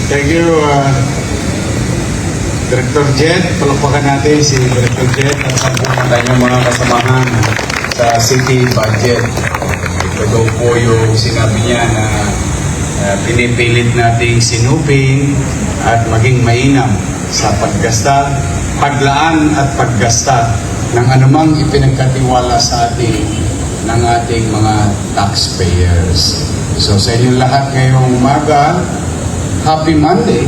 Thank you, Director Jet. Palakpakan natin si Director Jet at sa kanyang mga kasamahan sa city budget. Ito daw po yung sinabi niya na pinipilit nating sinupin at maging mainam sa paggasta, paglaan at paggasta ng anumang ipinagkatiwala sa ating ng ating mga taxpayers. So sa inyong lahat ngayong umaga, Happy Monday.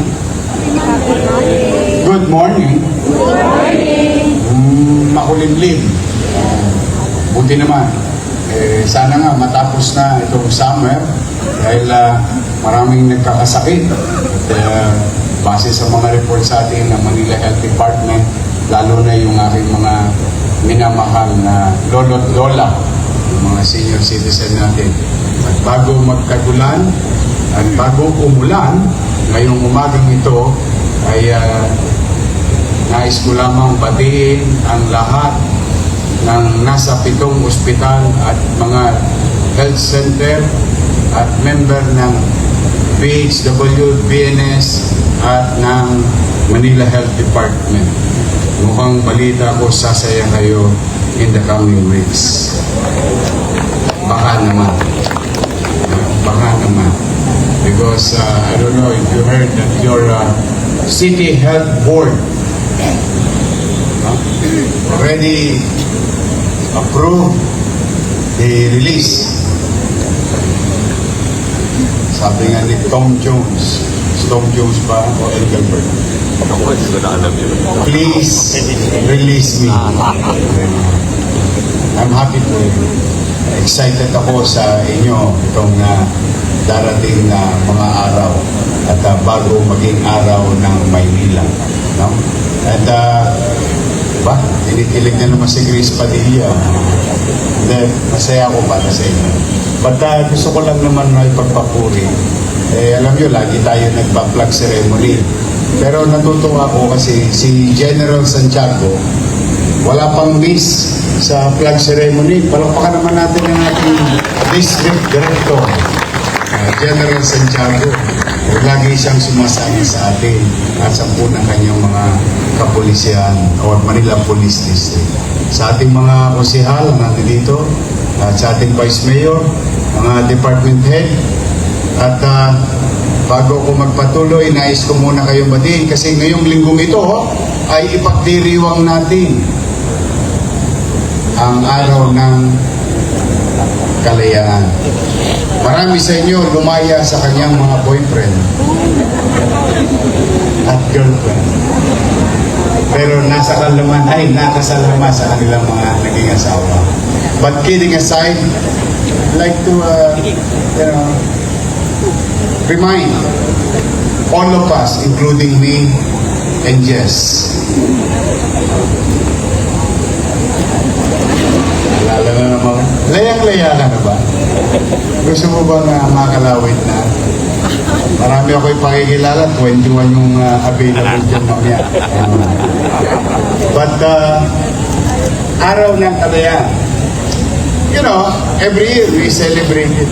Good morning. Good morning. Makulimlim. Buti naman. Sana nga matapos na itong summer dahil maraming nagkakasakit. At base sa mga report sa atin ng Manila Health Department, lalo na yung aking mga minamahal na lolo't lola, yung mga senior citizen natin. At bago magkagulan, at bago umulan, ngayong umagang ito ay nais ko lamang batiin ang lahat ng nasa 7 ospital at mga health center at member ng PHW, BNS at ng Manila Health Department. Mukhang balita ko sasaya kayo in the coming weeks. Baka naman. Baka naman. Because I don't know if you heard that your City Health Board already approved the release. Sabi nga ni Tom Jones ba o Engelbert? Please release me. I'm happy to excited ako sa inyo itong darating na mga araw at bago maging araw ng Maynila. No? At tinikilig na naman si Grace Padilla. Then, masaya ako para sa inyo. But gusto ko lang naman na ipagpapuri. Alam nyo, lagi tayo nagpa-flag ceremony. Pero natutuwa ako kasi si General Santiago, wala pang miss sa flag ceremony. Palakpakan naman natin ang ating District Director, General Santiago. Lagi siyang sumasama sa atin at sa po ng kanyang mga kapulisyan o Manila Police District. Sa ating mga konsehal na nandito, at sa ating Vice Mayor, mga department head, at bago ko magpatuloy, nais ko muna kayong batiin kasi ngayong linggong ito ay ipagdiriwang natin ang araw ng kalayaan. Marami sa inyo lumaya sa kanyang mga boyfriend at girlfriend. Pero nakasal naman sa kanilang mga naging asawa. But kidding aside, I'd like to remind all of us, including me and Jess. Alala na naman. Layang-laya ka na ba? Gusto mo ba na makalawit na? Marami ako ipakikilala. 21 yung available dyan mamaya. But, araw ng kalayaan. You know, every year we celebrate it.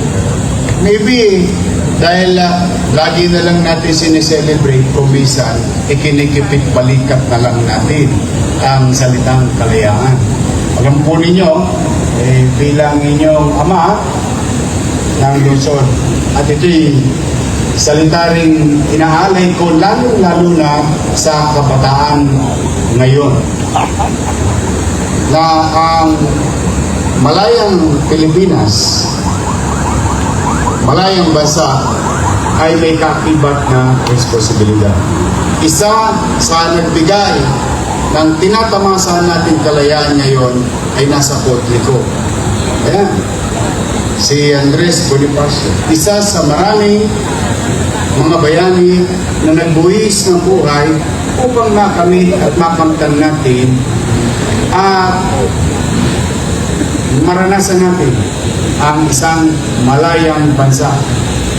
Maybe, dahil lagi na lang natin sineselebrate kung minsan, ikinikipit balikat na lang natin ang salitang kalayaan. Alam po ninyo, bilang inyong ama ng Luzon. At ito'y salita ring inaalay ko lalo na sa kabataan ngayon. Na ang malayang Pilipinas, malayang bansa ay may kakibat na responsibilidad. Isa sa nagbigay ng tinatamasan natin kalayaan ngayon ay nasa Portlico. Ayan. Si Andres Bonifacio. Isa sa maraming mga bayani na nagbuwis ng buhay upang makamit at makamtan natin maranasan natin ang isang malayang bansa.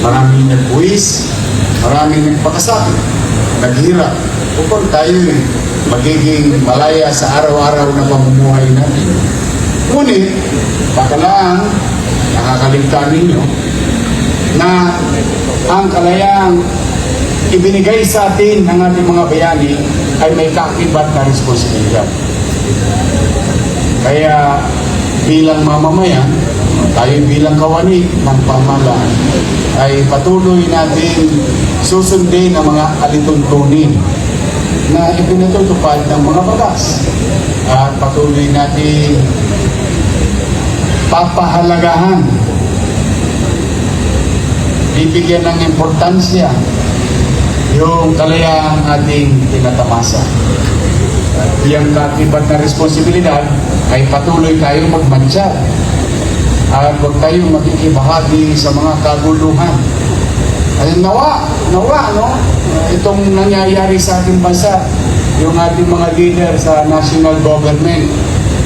Maraming nagbuwis, maraming nagpakasakit, naghirap upang tayo magiging malaya sa araw-araw na pamumuhay natin. Ngunit, bakalaan, nakakaligtaan ninyo na ang kalayaang ibinigay sa atin ng ating mga bayani ay may kaakibat na responsibilidad. Kaya bilang mamamayan, tayo bilang kawani ng pamahalaan ay patuloy natin susundin ang mga alituntunin na ipinatutupad ng mga batas. At patuloy natin papahalagahan, bibigyan ng importansya yung kalayaang ating tinatamasa. At yung kaakibat na responsibilidad ay patuloy tayong magmantsa at huwag tayong makikibahagi sa mga kaguluhan. Ay nawa, no? Itong nangyayari sa ating bansa, yung ating mga leader sa national government,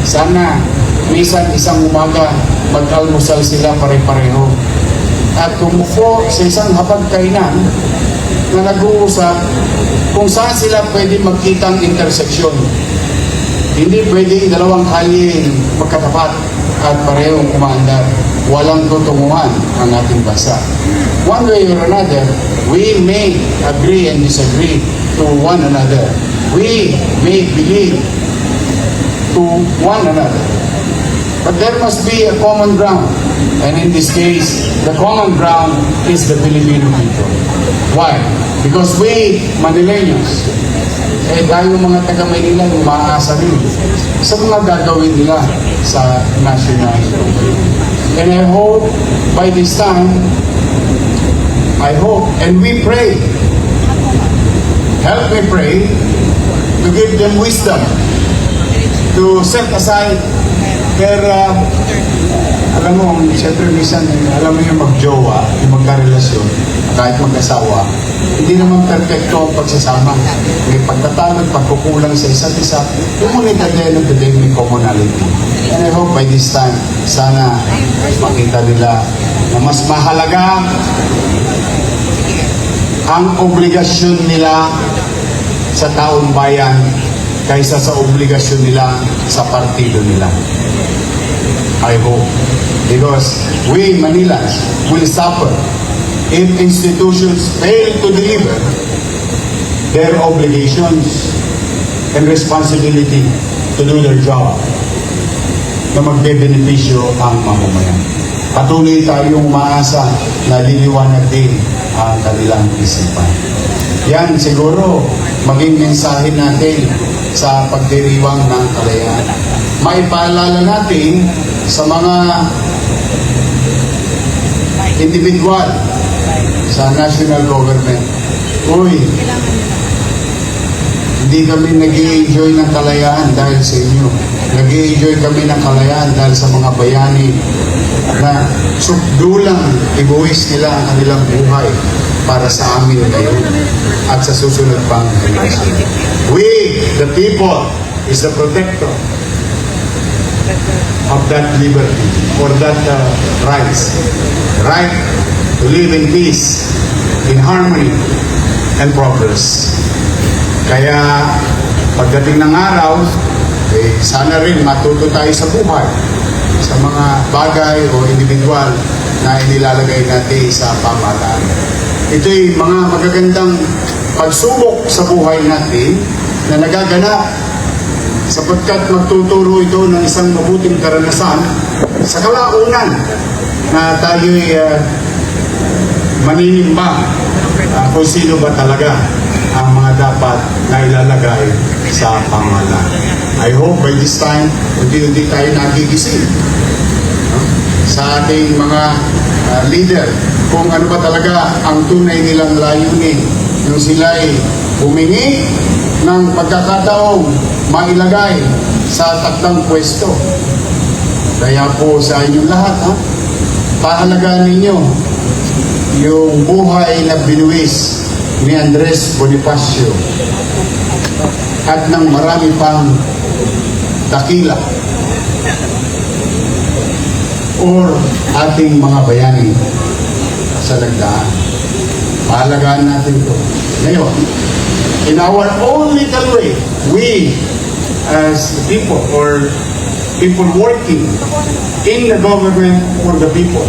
sana minsan isang umaga mag-almusal sila pare-pareho at tumuko sa isang hapagkainan na nag-uusap kung saan sila pwede magkitang interseksyon. Hindi pwedeng dalawang kalye magkatapat at parehong umaandar. Walang tutunguhan ang ating bansa. One way or another, we may agree and disagree to one another. We may believe to one another. But there must be a common ground. And in this case, the common ground is the Filipino people. Why? Because we, Manileños, tayo mga taga-Maynila yung maaasa rin sa mga gagawin nila sa national government. And I hope by this time, and we pray, help me pray, to give them wisdom, to set aside their, alam mo, siyempre minsan, alam mo yung mag-jowa, yung magkarelasyon, kahit mag-asawa, hindi naman perfecto ang pagsasama. May pagtatalo, pagkukulang sa isa't isa, ngunit at the end of the day, may commonality. And I hope by this time, sana makita nila na mas mahalaga ang obligasyon nila sa taong bayan kaysa sa obligasyon nila sa partido nila. I hope. Because we Manilans will suffer if institutions fail to deliver their obligations and responsibility to do their job na magbe-benepisyo ang mamamayan. Patuloy tayong umaasa na liliwanag din ang kanilang isipan. Yan siguro maging mensahe natin sa pagdiriwang ng kalayaan. Maipaalala natin sa mga individual sa national government, uy, hindi kami nag-i-enjoy ng kalayaan dahil sa inyo. Nag-i-enjoy kami ng kalayaan dahil sa mga bayani na sukdulang ibuwis nila ang kanilang buhay para sa amin ngayon at sa susunod pang generation. We, the people, is the protector of that liberty or that rights. Right to live in peace, in harmony, and progress. Kaya pagdating ng araw, sana rin matuto tayo sa buhay, sa mga bagay o individual na inilalagay natin sa pamahalaan. Ito'y mga magagandang pagsubok sa buhay natin na nagaganap sapagkat magtuturo ito ng isang mabuting karanasan sa kalaunan na tayo'y maninimbang kung sino ba talaga ang mga dapat na ilalagay sa pamahalaan. I hope by this time, hindi tayo nagigising sa ating mga leader kung ano ba talaga ang tunay nilang layunin nung sila'y humingi ng pagkakataong mailagay sa takdang pwesto. Kaya po sa inyong lahat, pahalagaan ninyo yung buhay na binuwis ni Andres Bonifacio at ng marami pang dakila or ating mga bayani sa nagdaan. Pahalagaan natin ito. Ngayon, in our own little way, we as people or people working in the government for the people,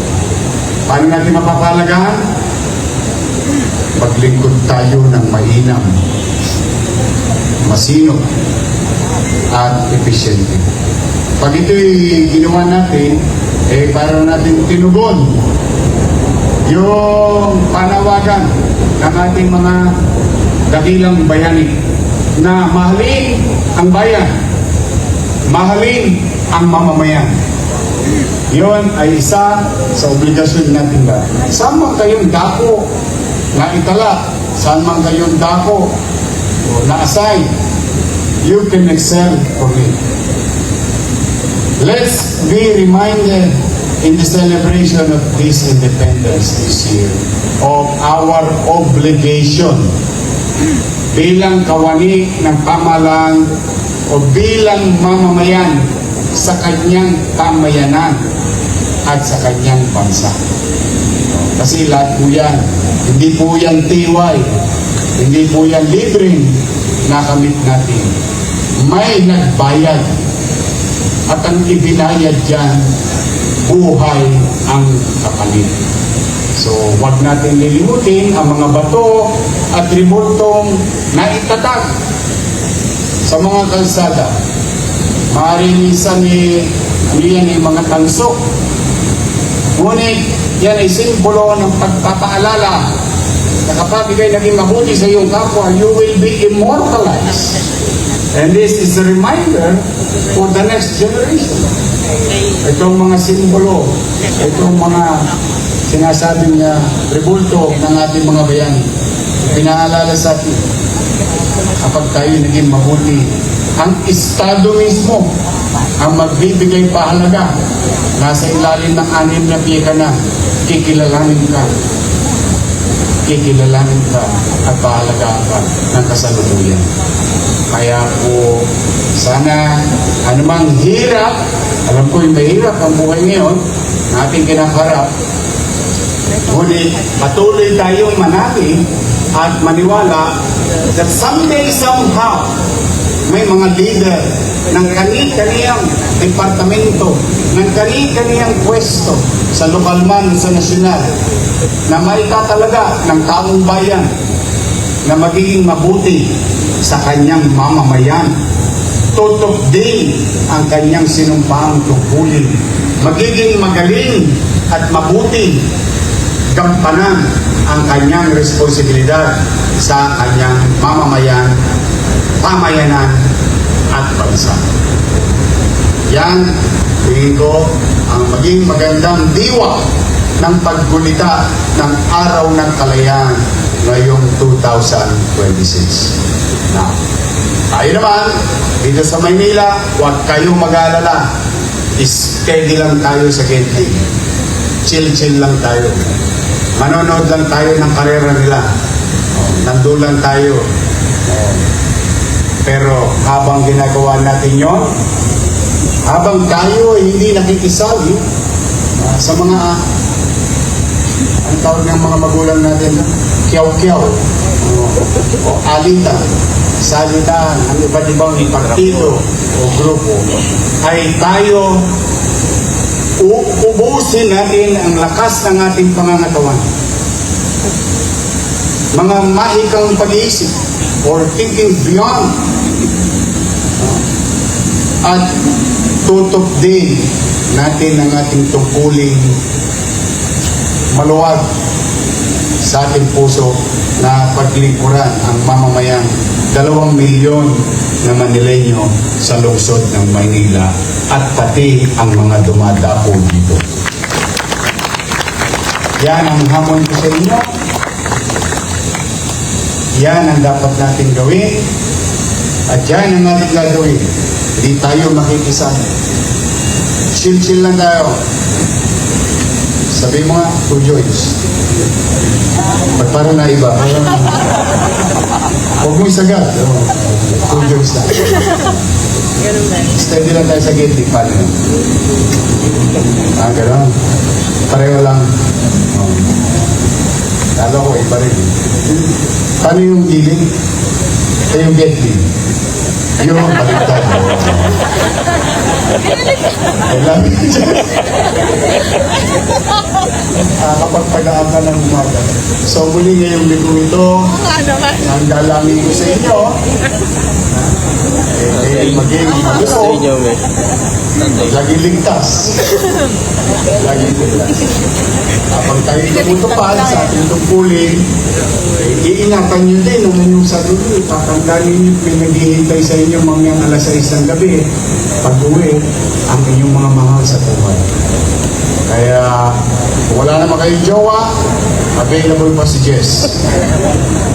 paano natin mapapahalagaan? maglingkod tayo ng mainam, masinop, at epesyente. Pag ito'y ginawa natin, para natin tinugon yung panawagan ng ating mga dakilang bayani na mahalin ang bayan, mahalin ang mamamayan. Yun ay isa sa obligasyon natin ba. Saan man kayong dako na itala, saan man kayong dako na assign, you can excel for me. Let's be reminded in the celebration of this independence this year of our obligation bilang kawani ng pamahalaan o bilang mamamayan sa kanyang pamayanan at sa kanyang bansa. Kasi lahat po yan, hindi po yan tiwai, hindi po yan libreng nakamit natin. May nagbayad at ang ibinayad dyan, buhay ang kapalit. So, wag natin lilimutin ang mga bato at ribultong naitatag sa mga kalsada. Maaaring minsan yan mga tansok. Ngunit, yan ay simbolo ng pagpapaalala na kapag ikay naging mabuti sa iyong kapwa, you will be immortalized. And this is a reminder for the next generation. Itong mga simbolo, itong mga sinasabing na rebulto ng ating mga bayani, pinaalala sa atin kapag tayo naging mabuti, ang Estado mismo ang magbibigay pahalaga. Nasa ilalim ng 6 na piye ka na, kikilalanin ka at pahalagaan ka ng kasalukuyan. Kaya po, sana anumang hirap, alam ko yung mahirap ang buhay ngayon, na ating kinakarap, ngunit patuloy tayong manati at maniwala that someday, somehow, may mga leader ng kani-kaniyang departamento, ng kani-kaniyang pwesto sa lokal man, sa nasyonal, na maitatalaga ng taong bayan na magiging mabuti sa kanyang mamamayan. Tutok din ang kanyang sinumpaang tungkulin. Magiging magaling at mabuti, gampanan ang kanyang responsibilidad sa kanyang mamamayan, pamayanan at bansa. Yan, tingin ko, ang maging magandang diwa ng paggulita ng Araw ng Kalayaan ngayong 2026. Now, tayo naman, dito sa Maynila, huwag kayong mag-aalala. Steady lang tayo sa gate. Chill-chill lang tayo. Manonood lang tayo ng karera nila. Nandun lang tayo. Pero habang ginagawa natin yon, habang tayo ay hindi nakikisali sa mga ang tawag ng mga magulang natin, kiyaw-kiyaw o alita, salitaan, ang iba't ibang partido o grupo, ay tayo ubusin natin ang lakas ng ating pangangatawan. Mga mahikang pag-iisip or thinking beyond, at tutok din natin ang ating tungkuling maluwag sa ating puso na paglingkuran ang mamamayang 2 milyon na Manileño sa lungsod ng Maynila at pati ang mga dumadapo dito. Yan ang hamon ko sa inyo. Yan ang dapat natin gawin. At yan ang ating gagawin. Hindi tayo makikisama. Chill-chill lang tayo. Sabi mo nga, 2 joints. Ba't parang naiba? Huwag mo isagad. 2 joints na. Steady lang tayo sa gate. Paano yun? Gano'n. Pareho lang. Lalo ko, iba rin. Paano yung giling? Ito yung gate din. Yung baliktad. I love you, Jess. Kapag tagaan ka ng umaga. So muli ngayong linggo ito, ang dalangin ko sa inyo, maging malusog, laging ligtas. Laging ligtas. Kapag tayo tumutupad sa ating tungkulin, iingatan nyo din ang inyong sarili. Tatanggalin nyo pinaghihintay sa inyo mga alas 6 ng gabi. Pag-uwi, ang inyong mga mahal sa buhay. Kaya, kung wala naman kayong jowa, available pa si Jess.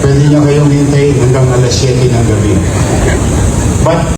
Pwede niya kayong hintayin hanggang alas 7 ng gabi. But,